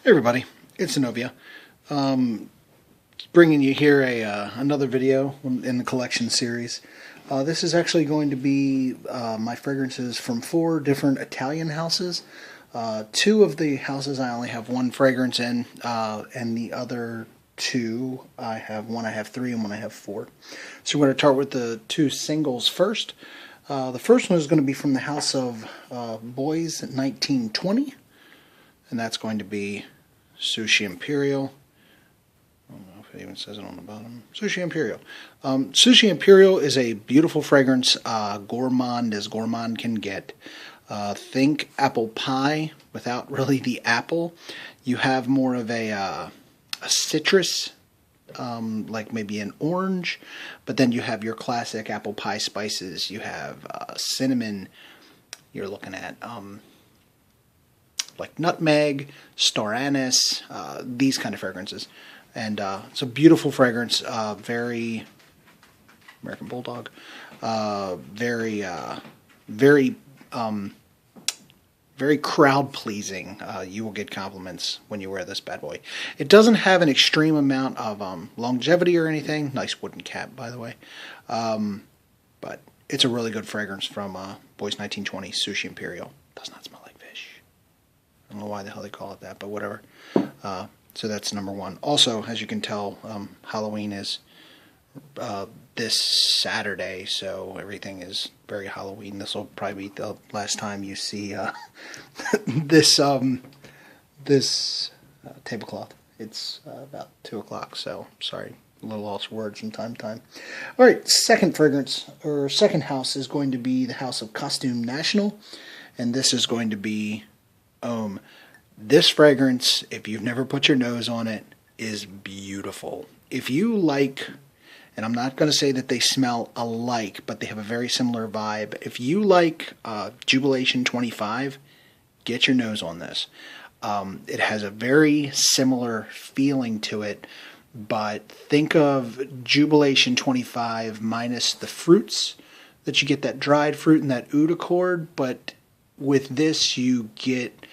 Hey everybody, it's Xanovia. Bringing you here another video in the collection series. This is actually going to be my fragrances from 4 different Italian houses. 2 of the houses I only have 1 fragrance in, and the other 2 I have 3 and one I have 4. So we're going to start with the 2 singles first. The first one is going to be from the house of Bois 1920. And that's going to be Sushi Imperial. I don't know if it even says it on the bottom. Sushi Imperial. Sushi Imperial is a beautiful fragrance, gourmand as gourmand can get. Think apple pie without really the apple. You have more of a citrus, like maybe an orange, but then you have your classic apple pie spices. You have cinnamon. You're looking at like nutmeg, star anise, these kind of fragrances. And it's a beautiful fragrance, very American Bulldog, very crowd pleasing. You will get compliments when you wear this bad boy. It doesn't have an extreme amount of longevity or anything. Nice wooden cap, by the way. But it's a really good fragrance from Bois 1920 Sushi Imperial. Does not smell like fish. I don't know why the hell they call it that, but whatever. So that's number 1. Also, as you can tell, Halloween is this Saturday, so everything is very Halloween. This will probably be the last time you see this tablecloth. It's about 2 o'clock, so sorry, a little lost words from time to time. All right, second fragrance, or second house, is going to be the house of Costume National, and this is going to be Homme. This fragrance, if you've never put your nose on it, is beautiful. If you like, and I'm not going to say that they smell alike, but they have a very similar vibe. If you like Jubilation 25, get your nose on this. It has a very similar feeling to it, but think of Jubilation 25 minus the fruits, that you get that dried fruit and that oud accord, but with this you get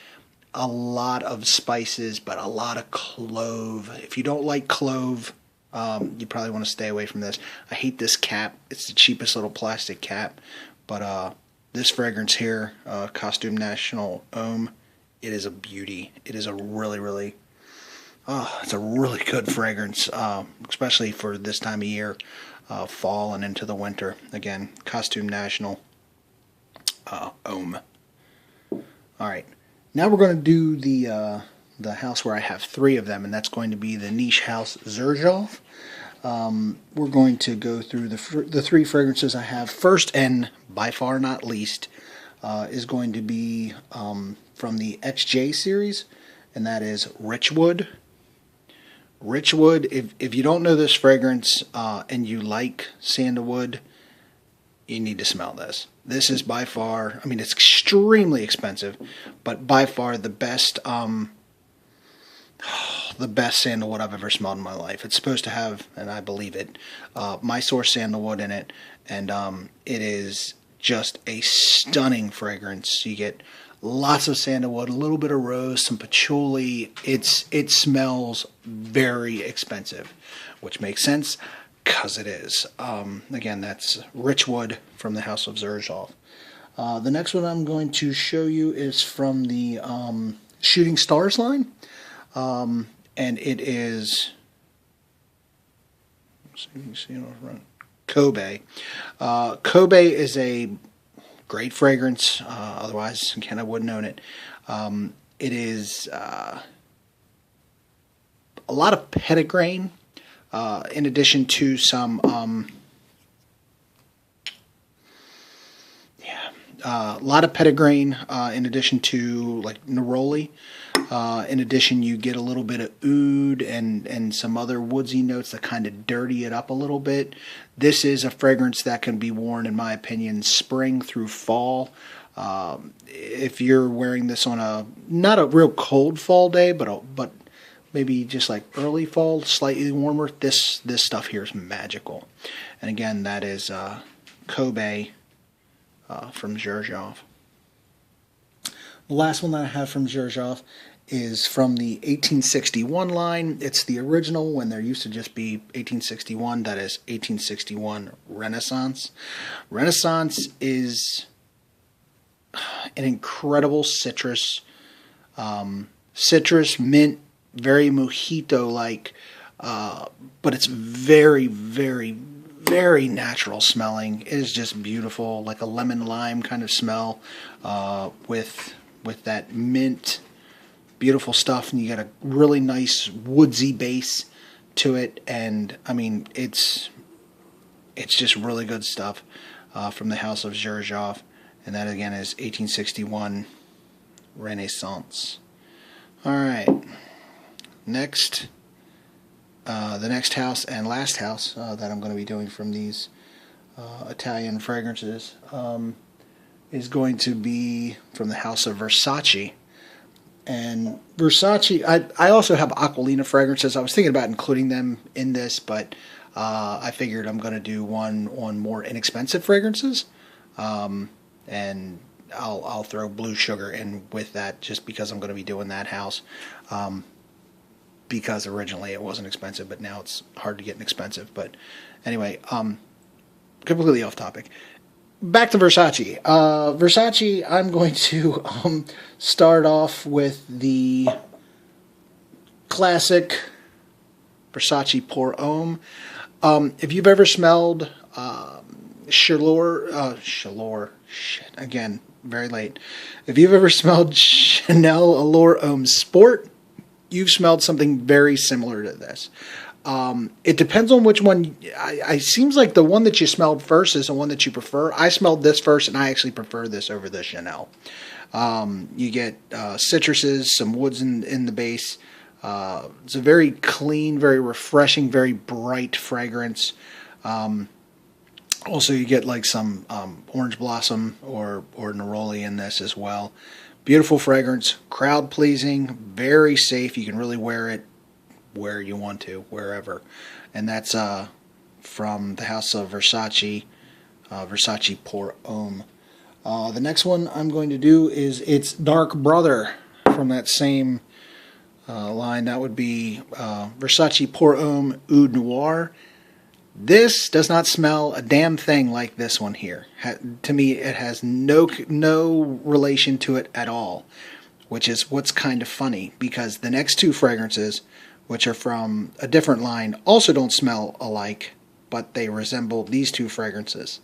a lot of spices, but a lot of clove. If you don't like clove, you probably want to stay away from this. I hate this cap. It's the cheapest little plastic cap. But this fragrance here, Costume National Homme, it is a beauty. It is a really it's a really good fragrance, especially for this time of year, fall and into the winter. Again, Costume National Homme. All right. Now we're going to do the house where I have 3 of them, and that's going to be the niche house Xerjoff. We're going to go through the 3 fragrances I have. First, and by far not least, is going to be from the XJ series, and that is Richwood. Richwood, if you don't know this fragrance and you like sandalwood, you need to smell this. This is by far, I mean, it's extremely expensive, but by far the best sandalwood I've ever smelled in my life. It's supposed to have, and I believe it, My Source sandalwood in it, and it is just a stunning fragrance. You get lots of sandalwood, a little bit of rose, some patchouli. It smells very expensive, which makes sense, because it is. Again, that's Richwood from the house of Xerjoff. The next one I'm going to show you is from the Shooting Stars line. And it is, Kobe. Kobe is a great fragrance. Otherwise, again, I wouldn't own it. It is a lot of petitgrain. In addition to some, a lot of petitgrain, in addition to like neroli. In addition, you get a little bit of oud and some other woodsy notes that kind of dirty it up a little bit. This is a fragrance that can be worn, in my opinion, spring through fall. If you're wearing this on not a real cold fall day, but maybe just like early fall, slightly warmer, this stuff here is magical. And again, that is Kobe from Xerjoff. The last one that I have from Xerjoff is from the 1861 line. It's the original when there used to just be 1861. That is 1861 Renaissance. Renaissance is an incredible citrus, mint, very mojito-like, but it's very, very, very natural smelling. It is just beautiful, like a lemon lime kind of smell, with that mint, beautiful stuff, and you get a really nice woodsy base to it. And I mean, it's just really good stuff from the house of Xerjoff, and that again is 1861 Renaissance. All right, next. The next house and last house that I'm going to be doing from these Italian fragrances is going to be from the house of Versace. And Versace, I also have Aquilina fragrances. I was thinking about including them in this, but I figured I'm going to do one on more inexpensive fragrances. And I'll throw Blue Sugar in with that just because I'm going to be doing that house. Because originally it wasn't expensive, but now it's hard to get expensive. But anyway, completely off topic. Back to Versace. Versace, I'm going to start off with the classic Versace Pour Homme. If you've ever smelled Chaleur, shit, again, very late. If you've ever smelled Chanel Allure Homme Sport, you've smelled something very similar to this. It depends on which one. It seems like the one that you smelled first is the one that you prefer. I smelled this first, and I actually prefer this over the Chanel. You get citruses, some woods in the base. It's a very clean, very refreshing, very bright fragrance. Also, you get like some orange blossom or neroli in this as well. Beautiful fragrance, crowd pleasing, very safe. You can really wear it where you want to, wherever. And that's from the house of Versace, Versace Pour Homme. The next one I'm going to do is its dark brother from that same line. That would be Versace Pour Homme Oud Noir. This does not smell a damn thing like this one here. To me, it has no relation to it at all, which is what's kind of funny, because the next two fragrances, which are from a different line, also don't smell alike, but they resemble these two fragrances.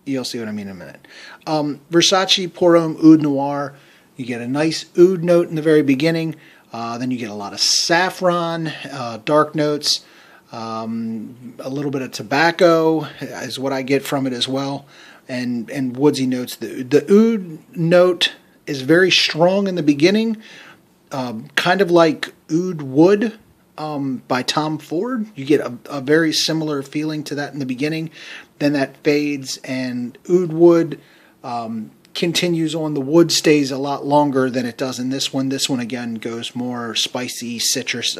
You'll see what I mean in a minute. Versace Pour Homme Oud Noir, you get a nice oud note in the very beginning, then you get a lot of saffron, dark notes, a little bit of tobacco is what I get from it as well, and woodsy notes. The oud note is very strong in the beginning, kind of like Oud Wood by Tom Ford. You get a very similar feeling to that in the beginning. Then that fades, and Oud Wood continues on. The wood stays a lot longer than it does in this one. This one again goes more spicy citrus.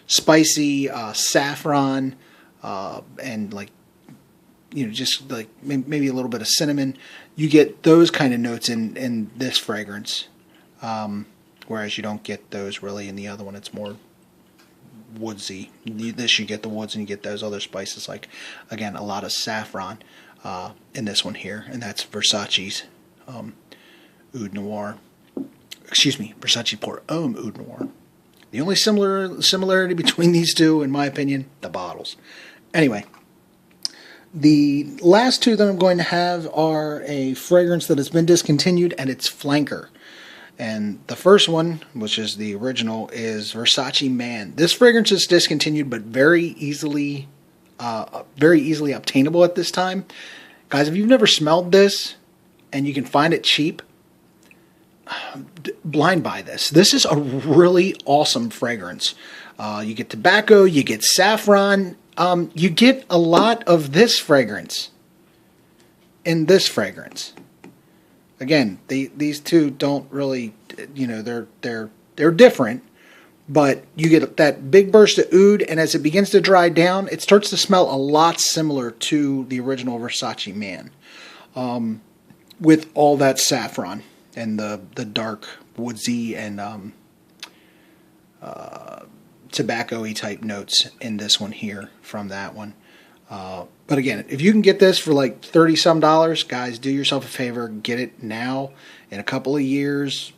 Spicy saffron, and like, just like maybe a little bit of cinnamon. You get those kind of notes in this fragrance, whereas you don't get those really in the other one. It's more woodsy. This you get the woods, and you get those other spices, like again a lot of saffron in this one here, and that's Versace's Oud Noir. Excuse me, Versace Pour Homme Oud Noir. The only similarity between these two, in my opinion, the bottles. Anyway, the last two that I'm going to have are a fragrance that has been discontinued, and it's Flanker. And the first one, which is the original, is Versace Man. This fragrance is discontinued, but very easily obtainable at this time. Guys, if you've never smelled this and you can find it cheap, blind buy this. This is a really awesome fragrance. You get tobacco, you get saffron, you get a lot of this fragrance in this fragrance. Again, these two don't really, they're different, but you get that big burst of oud, and as it begins to dry down, it starts to smell a lot similar to the original Versace Man, with all that saffron. and the dark woodsy and tobacco-y type notes in this one here from that one. But again, if you can get this for like $30-some, guys, do yourself a favor, get it now. In a couple of years,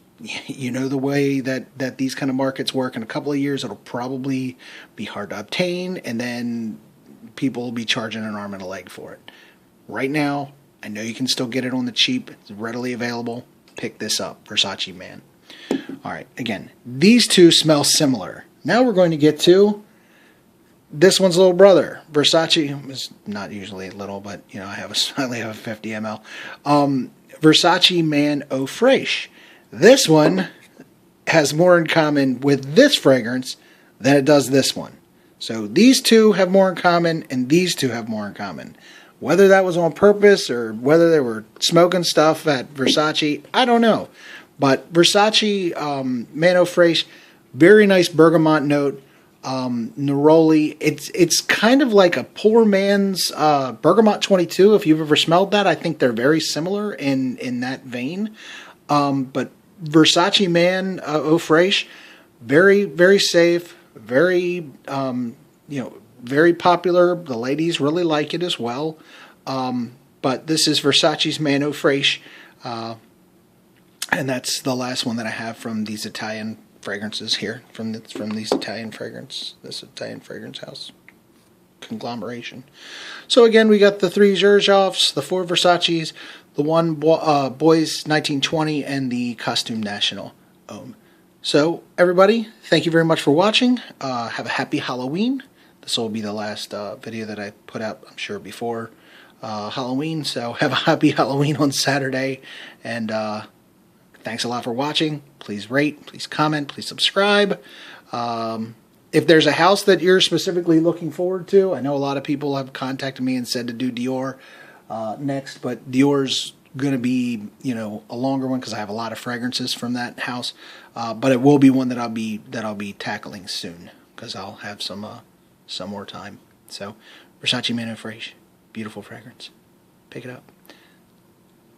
you know the way that these kind of markets work. In a couple of years, it'll probably be hard to obtain, and then people will be charging an arm and a leg for it. Right now, I know you can still get it on the cheap. It's readily available. Pick this up, Versace Man. All right, again, these two smell similar. Now we're going to get to this one's little brother. Versace is not usually little, but you know, I only have a 50 ml. Versace Man Eau Fraiche. This one has more in common with this fragrance than it does this one. So these two have more in common, and these two have more in common. Whether that was on purpose or whether they were smoking stuff at Versace, I don't know. But Versace Man Eau Fraiche, very nice bergamot note. Neroli. It's kind of like a poor man's Bergamot 22. If you've ever smelled that, I think they're very similar in that vein. But Versace Man Eau Fraiche, very, very safe, very very popular. The ladies really like it as well. But this is Versace's Man Eau Fraiche, and that's the last one that I have from these Italian fragrances here, from these Italian fragrance house conglomeration. So again, we got the 3 Xerjoffs, the 4 Versaces, the 1 Bois 1920, and the Costume National Homme. So everybody, thank you very much for watching. Have a happy Halloween. This will be the last video that I put out, I'm sure, before Halloween. So have a happy Halloween on Saturday, and thanks a lot for watching. Please rate, please comment, please subscribe. If there's a house that you're specifically looking forward to, I know a lot of people have contacted me and said to do Dior next, but Dior's going to be, a longer one because I have a lot of fragrances from that house. But it will be one that I'll be tackling soon because I'll have some more time. So, Versace Man Eau Fraiche, beautiful fragrance. Pick it up.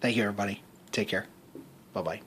Thank you, everybody. Take care. Bye-bye.